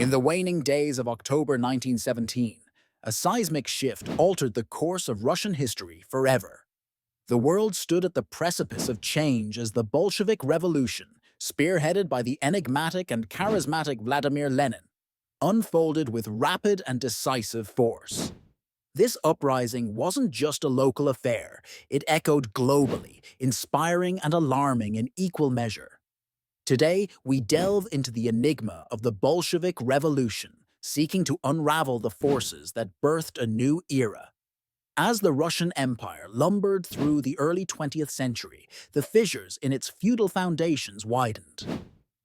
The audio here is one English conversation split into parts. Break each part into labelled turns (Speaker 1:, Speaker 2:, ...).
Speaker 1: In the waning days of October 1917, a seismic shift altered the course of Russian history forever. The world stood at the precipice of change as the Bolshevik Revolution, spearheaded by the enigmatic and charismatic Vladimir Lenin, unfolded with rapid and decisive force. This uprising wasn't just a local affair, it echoed globally, inspiring and alarming in equal measure. Today, we delve into the enigma of the Bolshevik Revolution, seeking to unravel the forces that birthed a new era. As the Russian Empire lumbered through the early 20th century, the fissures in its feudal foundations widened.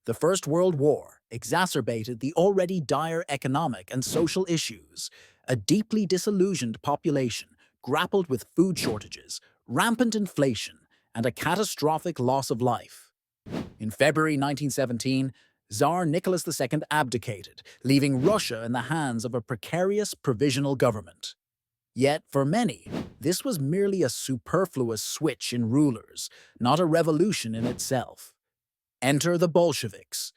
Speaker 1: The First World War exacerbated the already dire economic and social issues. A deeply disillusioned population grappled with food shortages, rampant inflation, and a catastrophic loss of life. In February 1917, Tsar Nicholas II abdicated, leaving Russia in the hands of a precarious provisional government. Yet, for many, this was merely a superfluous switch in rulers, not a revolution in itself. Enter the Bolsheviks.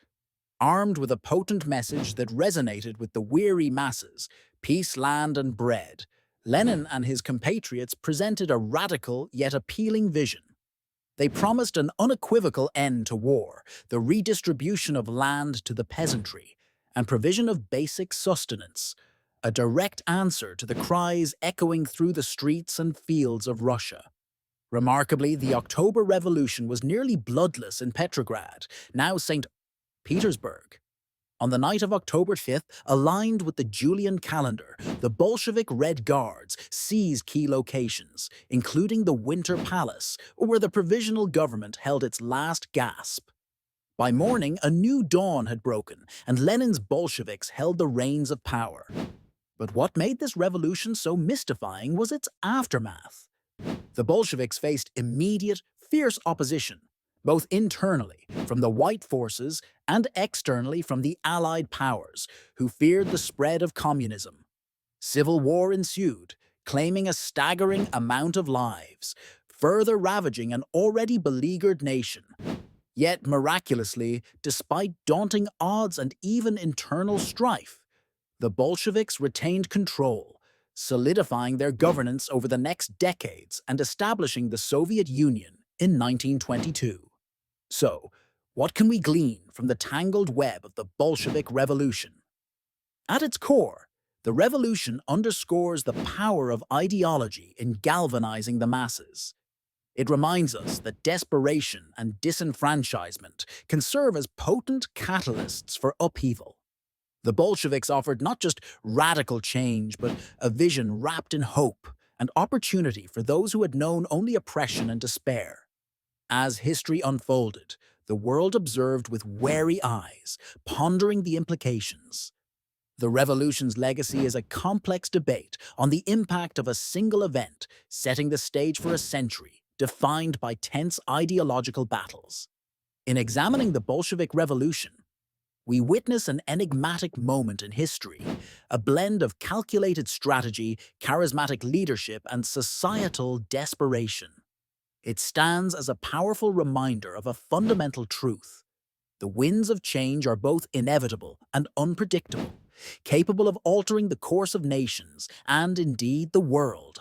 Speaker 1: Armed with a potent message that resonated with the weary masses, peace, land, and bread, Lenin and his compatriots presented a radical yet appealing vision. They promised an unequivocal end to war, the redistribution of land to the peasantry, and provision of basic sustenance, a direct answer to the cries echoing through the streets and fields of Russia. Remarkably, the October Revolution was nearly bloodless in Petrograd, now St. Petersburg. On the night of October 5th, aligned with the Julian calendar, the Bolshevik Red Guards seized key locations, including the Winter Palace, where the provisional government held its last gasp. By morning, a new dawn had broken, and Lenin's Bolsheviks held the reins of power. But what made this revolution so mystifying was its aftermath. The Bolsheviks faced immediate, fierce opposition, both internally from the White forces and externally from the Allied powers, who feared the spread of communism. Civil war ensued, claiming a staggering amount of lives, further ravaging an already beleaguered nation. Yet, miraculously, despite daunting odds and even internal strife, the Bolsheviks retained control, solidifying their governance over the next decades and establishing the Soviet Union in 1922. So, what can we glean from the tangled web of the Bolshevik Revolution? At its core, the revolution underscores the power of ideology in galvanizing the masses. It reminds us that desperation and disenfranchisement can serve as potent catalysts for upheaval. The Bolsheviks offered not just radical change, but a vision wrapped in hope and opportunity for those who had known only oppression and despair. As history unfolded, the world observed with wary eyes, pondering the implications. The revolution's legacy is a complex debate on the impact of a single event, setting the stage for a century defined by tense ideological battles. In examining the Bolshevik Revolution, we witness an enigmatic moment in history, a blend of calculated strategy, charismatic leadership, and societal desperation. It stands as a powerful reminder of a fundamental truth. The winds of change are both inevitable and unpredictable, capable of altering the course of nations and, indeed, the world.